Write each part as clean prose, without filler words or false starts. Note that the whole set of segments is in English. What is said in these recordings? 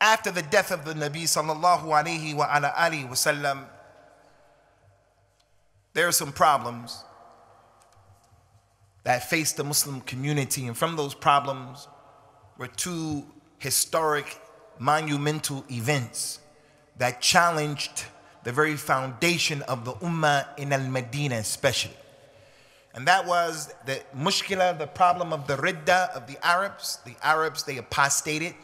After the death of the Nabi sallallahu alayhi wa ala alihi wasallam, there are some problems that faced the Muslim community, and from those problems were two historic, monumental events that challenged the very foundation of the Ummah in Al-Madinah especially. And that was the mushkila, the problem of the ridda of the Arabs. The Arabs, they apostated,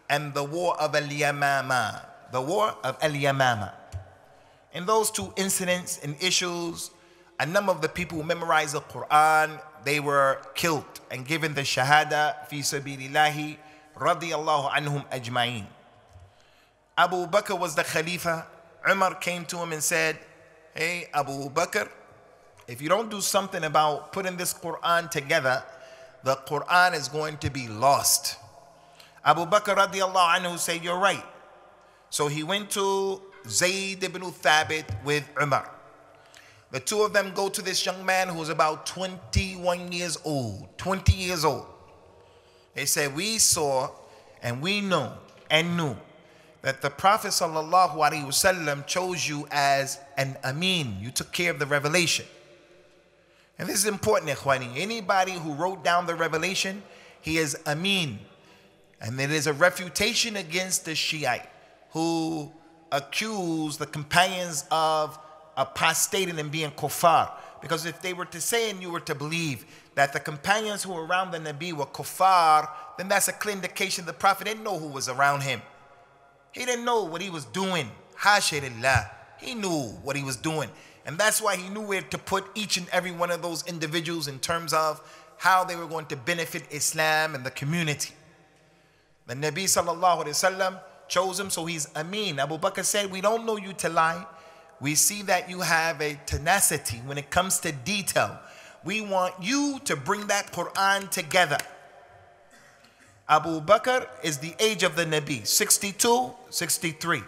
and the war of Al-Yamama, the war of Al-Yamama. In those two incidents and issues, a number of the people who memorized the Quran, they were killed and given the shahada fi sabilillahi radiyallahu anhum ajma'in. Abu Bakr was the Khalifa. Umar came to him and said, hey, Abu Bakr, if you don't do something about putting this Quran together, the Quran is going to be lost. Abu Bakr radiallahu anhu said, you're right. So he went to Zayd ibn Thabit with Umar. The two of them go to this young man who was about 21 years old, 20 years old. They said, we saw and we know and knew that the Prophet sallallahu alaihi wasallam chose you as an Amin. You took care of the revelation. And this is important, ikhwani. Anybody who wrote down the revelation, he is Amin. And it is a refutation against the Shiite who accuse the companions of apostating and being kuffar. Because if they were to say and you were to believe that the companions who were around the Nabi were kuffar, then that's a clear indication the Prophet didn't know who was around him. He didn't know what he was doing. Hasha lillah. He knew what he was doing. And that's why he knew where to put each and every one of those individuals in terms of how they were going to benefit Islam and the community. The Nabi sallallahu alayhi wasallam chose him, so he's Amin. Abu Bakr said, we don't know you to lie. We see that you have a tenacity when it comes to detail. We want you to bring that Quran together. Abu Bakr is the age of the Nabi, 62, 63.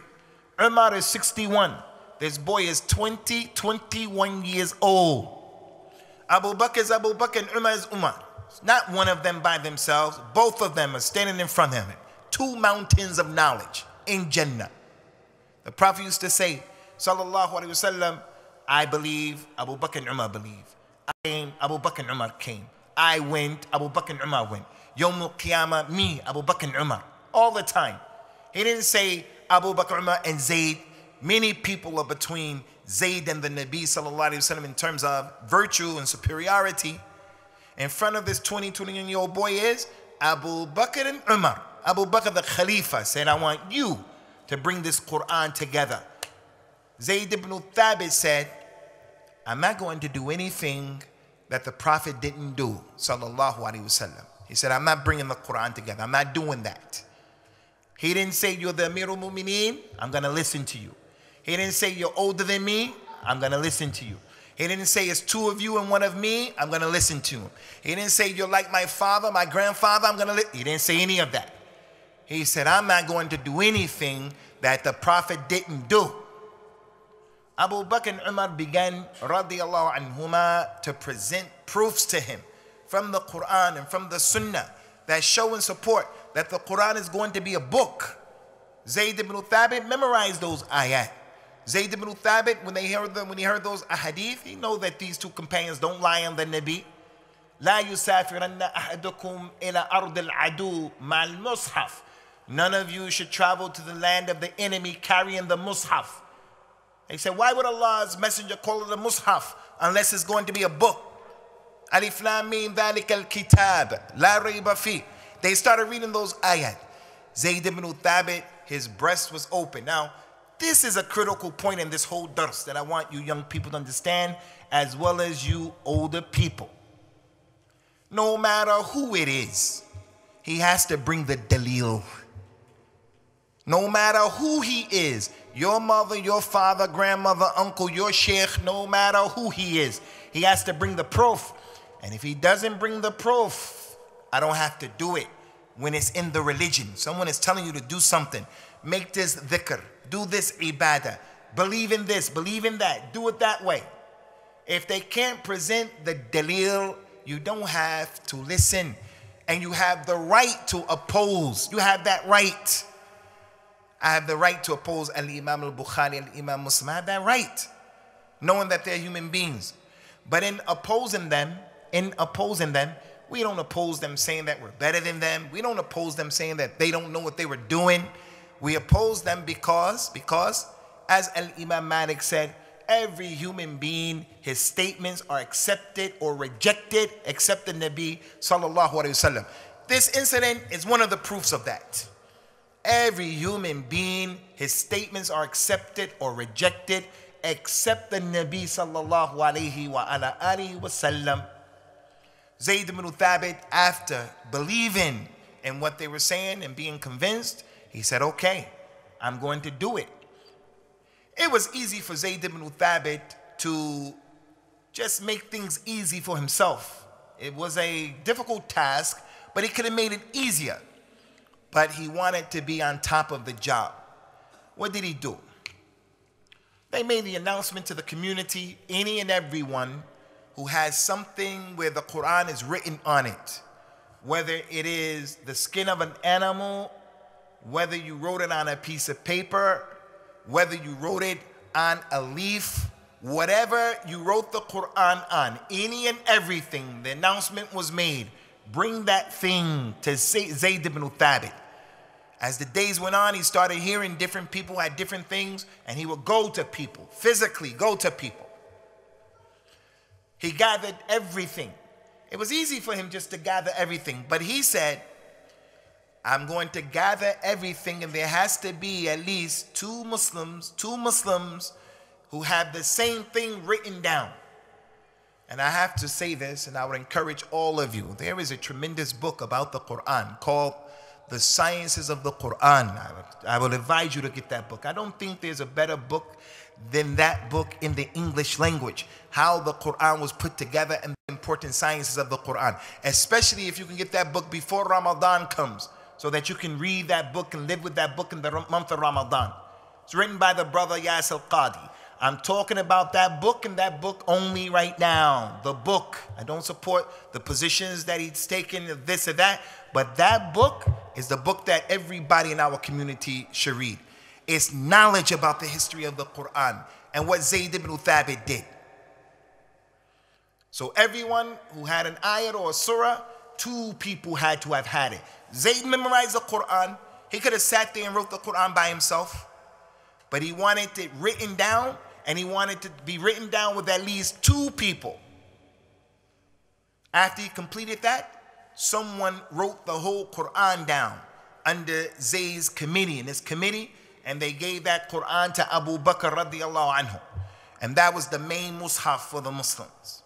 Umar is 61. This boy is 21 years old. Abu Bakr is Abu Bakr and Umar is Umar. Not one of them by themselves. Both of them are standing in front of him. Two mountains of knowledge in Jannah. The Prophet used to say, sallallahu alaihi wasallam, I believe, Abu Bakr and Umar believe. I came, Abu Bakr and Umar came. I went, Abu Bakr and Umar went. Yawm al-Qiyamah, me, Abu Bakr and Umar. All the time. He didn't say Abu Bakr, Umar and Zayd. Many people are between Zayd and the Nabi sallallahu alaihi wasallam in terms of virtue and superiority. In front of this 21-year-old boy is Abu Bakr and Umar. Abu Bakr the Khalifa said, I want you to bring this Quran together. Zayd ibn Thabit said, I'm not going to do anything that the Prophet didn't do, sallallahu alaihi wasallam. He said, I'm not bringing the Quran together. I'm not doing that. He didn't say, you're the Amirul Mu'mineen. I'm going to listen to you. He didn't say, you're older than me. I'm going to listen to you. He didn't say, it's two of you and one of me. I'm going to listen to him. He didn't say, you're like my father, my grandfather. I'm going to listen. He didn't say any of that. He said, I'm not going to do anything that the Prophet didn't do. Abu Bakr and Umar began, radiyallahu anhuma, to present proofs to him from the Quran and from the Sunnah that show and support that the Quran is going to be a book. Zayd ibn Thabit memorized those ayat. Zayd ibn Thabit, when he heard those ahadith, he know that these two companions don't lie on the Nabi. لا يسافرن أحدكم إلى أرض العدو مع المصحف. None of you should travel to the land of the enemy carrying the mushaf. They said, why would Allah's messenger call it a mushaf unless it's going to be a book? Alif Lam Mim ذلك الكتاب لا ريب فيه. They started reading those ayat. Zayd ibn Thabit, his breast was open. Now, this is a critical point in this whole dars that I want you young people to understand, as well as you older people. No matter who it is, he has to bring the dalil. No matter who he is, your mother, your father, grandmother, uncle, your sheikh, no matter who he is, he has to bring the proof. And if he doesn't bring the proof, I don't have to do it. When it's in the religion, someone is telling you to do something, make this dhikr, do this ibadah, believe in this, believe in that, do it that way. If they can't present the dalil, you don't have to listen. And you have the right to oppose. You have that right. I have the right to oppose Al-Imam al-Bukhari and Imam Muslim. I have that right, knowing that they're human beings. But in opposing them, we don't oppose them saying that we're better than them. We don't oppose them saying that they don't know what they were doing. We oppose them because as Al-Imam Malik said, every human being, his statements are accepted or rejected except the Nabi sallallahu alaihi wasallam. This incident is one of the proofs of that. Every human being, his statements are accepted or rejected except the Nabi sallallahu alaihi wasallam. Zayd ibn Thabit, after believing in what they were saying and being convinced, he said, okay, I'm going to do it. It was easy for Zayd ibn Thabit to just make things easy for himself. It was a difficult task, but he could have made it easier. But he wanted to be on top of the job. What did he do? They made the announcement to the community, any and everyone who has something where the Quran is written on it, whether it is the skin of an animal, whether you wrote it on a piece of paper, whether you wrote it on a leaf, whatever you wrote the Quran on, any and everything, the announcement was made, bring that thing to Zayd ibn Thabit. As the days went on, he started hearing different people had different things, and he would go to people, physically go to people. He gathered everything. It was easy for him just to gather everything, but he said, I'm going to gather everything, and there has to be at least two Muslims who have the same thing written down. And I have to say this, and I would encourage all of you. There is a tremendous book about the Quran called The Sciences of the Quran. I would advise you to get that book. I don't think there's a better book than that book in the English language. How the Quran was put together and the important sciences of the Quran. Especially if you can get that book before Ramadan comes, so that you can read that book and live with that book in the month of Ramadan. It's written by the brother Yas al-Qadi. I'm talking about that book and that book only right now. The book. I don't support the positions that he's taken, this or that. But that book is the book that everybody in our community should read. It's knowledge about the history of the Quran and what Zayd ibn Thabit did. So everyone who had an ayat or a surah, two people had to have had it. Zayd memorized the Quran. He could have sat there and wrote the Quran by himself. But he wanted it written down, and he wanted to be written down with at least two people. After he completed that, someone wrote the whole Quran down under Zayd's committee, in his committee, and they gave that Quran to Abu Bakr radiallahu anhu. And that was the main mushaf for the Muslims.